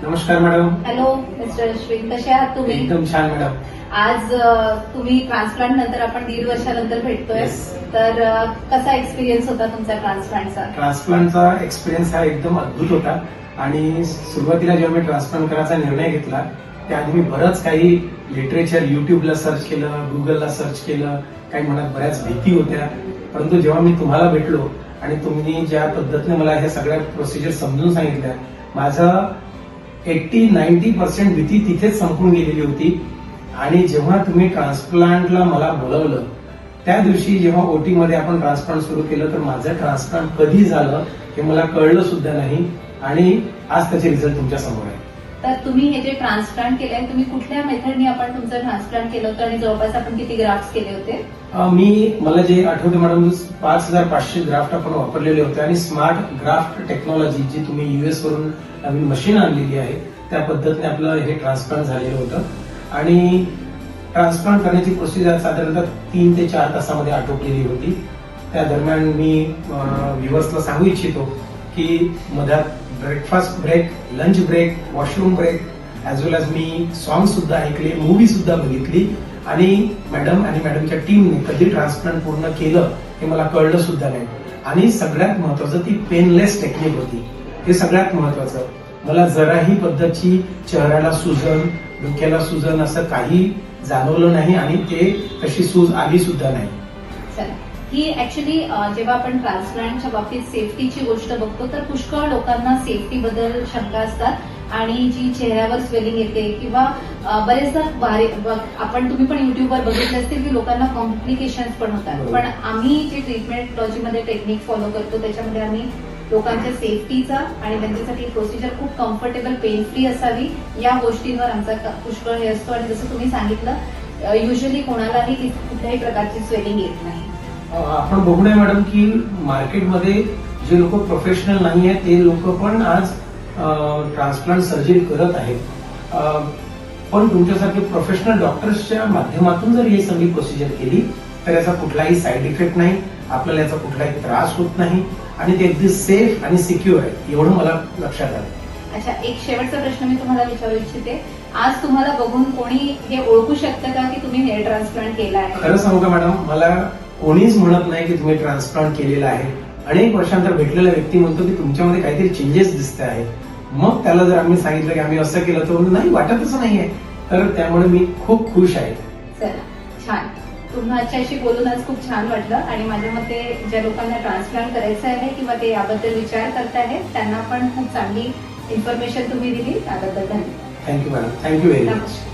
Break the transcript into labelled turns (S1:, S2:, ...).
S1: नमस्कार madam.
S2: Hello mister Ashwin, कसे आहात तुम्ही?
S1: एकदम छान मॅडम.
S2: आज तुम्ही ट्रान्सप्लांट नंतर आपण 1.5 वर्षानंतर भेटतोय.
S1: Yes.
S2: तर कसा एक्सपिरियन्स होता तुमचा ट्रान्सप्लांटचा?
S1: ट्रान्सप्लांटचा एक्सपिरियन्स हा एकदम अद्भुत होता आणि सुरुवातीला जेव्हा मी ट्रान्सप्लांट करायचा निर्णय घेतला त्याआधी मी बरंच काही लिटरेचर युट्यूबला सर्च केलं, गुगलला सर्च केलं, काही मनात बऱ्याच भीती होत्या. परंतु जेव्हा मी तुम्हाला भेटलो आणि तुम्ही ज्या पद्धतीने मला ह्या सगळ्या प्रोसिजर समजून सांगितल्या, माझं 80-90% भीती तिथेच संपून गेलेली होती. आणि जेव्हा तुम्ही ट्रान्सप्लांटला मला बोलवलं त्या दिवशी जेव्हा ओटी मध्ये आपण ट्रान्सप्लांट सुरू केलं तर माझं ट्रान्सप्लांट कधी झालं हे मला कळलं सुद्धा नाही आणि आज त्याचे रिझल्ट तुमच्या समोर आहे.
S2: तर तुम्ही हे जे ट्रान्सप्लांट केलंय, तुम्ही कुठल्या मेथडनी आपण तुमचं ट्रान्सप्लांट केलं होतं आणि जवळपास आपण किती ग्राफ्ट केले होते?
S1: मला जे आठवते मॅडम 5500 ग्राफ्ट आपण वापरलेले होते आणि स्मार्ट ग्राफ्ट टेक्नॉलॉजी जी तुम्ही US वरून नवीन मशीन आणलेली आहे त्या पद्धतीने आपलं हे ट्रान्सप्लांट झालेलं होतं. आणि ट्रान्सप्लांट करण्याची प्रोसिजर साधारणतः 3 ते 4 तासामध्ये आटोपलेली होती. त्या दरम्यान मी व्ह्युअर्सला सांगू इच्छितो की मधात breakfast break, lunch break, washroom break as well as मी सॉंग सुद्धा ऐकले, मूवी सुद्धा बघितली आणि मॅडम आणि मॅडमच्या टीमने कधी ट्रान्सप्लांट पूर्ण केलं हे मला कळलं सुद्धा नाही. आणि सगळ्यात महत्वाचं ती पेनलेस टेक्निक होती. हे सगळ्यात महत्वाचं. मला जराही पद्धतची चेहऱ्याला सुजन, डोक्याला सुजन असं काही जाणवलं नाही आणि ते तशी सूज आली सुद्धा नाही.
S2: चला, ही ऍक्च्युली जेव्हा आपण ट्रान्सप्लांटच्या बाबतीत सेफ्टीची गोष्ट बघतो तर पुष्कळ लोकांना सेफ्टी बद्दल शंका असतात आणि जी चेहऱ्यावर स्वेलिंग येते किंवा बरेचदा आपण तुम्ही पण युट्यूबवर बघितले असतील की लोकांना कॉम्प्लिकेशन्स पण होतात. पण आम्ही जे ट्रीटमेंटॉलॉजीमध्ये टेक्निक फॉलो करतो त्याच्यामध्ये आम्ही लोकांच्या सेफ्टीचा आणि त्यांच्यासाठी प्रोसिजर खूप कम्फर्टेबल, पेन फ्री असावी या गोष्टींवर आमचा पुष्कळ हे असतो. आणि जसं तुम्ही सांगितलं युजली कोणालाही कुठल्याही प्रकारची स्वेलिंग येत नाही.
S1: आपण बघूया मॅडम की मार्केटमध्ये जे लोक प्रोफेशनल नाही आहेत ते लोक पण आज ट्रान्सप्लांट सर्जरी करत आहेत. पण तुमच्यासारखे प्रोफेशनल डॉक्टर्सच्या माध्यमातून जर ही सगळी प्रोसिजर केली तर याचा कुठलाही साईड इफेक्ट नाही, आपल्याला याचा कुठलाही त्रास होत नाही आणि ते अगदी सेफ आणि सिक्युअर आहे एवढं मला लक्षात आलं.
S2: अच्छा, एक शेवटचा प्रश्न मी तुम्हाला विचारू इच्छिते. आज तुम्हाला बघून कोणी हे ओळखू शकतं का की तुम्ही हेअर ट्रान्सप्लांट केला आहे?
S1: खरं सांगू का मॅडम, मला कोणीच म्हणत नाही की तुम्ही ट्रान्सप्लांट केलेला आहे. अनेक वर्षांतर भेटलेला व्यक्ती म्हणतो की तुमच्यामध्ये काहीतरी चेंजेस दिसत आहेत. मग त्याला जर आम्ही सांगितलं की आम्ही असं केलं तर नाही, वाटतच नाहीये. तर त्यामुळे मी खूप खुश आहे.
S2: चला, छान. तुमच्याशी बोलून आज खूप छान वाटलं आणि माझ्या मते ज्या लोकांना ट्रान्सप्लांट करायचं आहे किंवा ते याबद्दल विचार करतायत त्यांना पण खूप चांगली इन्फॉर्मेशन तुम्ही दिली, त्याबद्दल धन्यवाद.
S1: Thank you madam. Thank you very much.
S2: नमस्कार.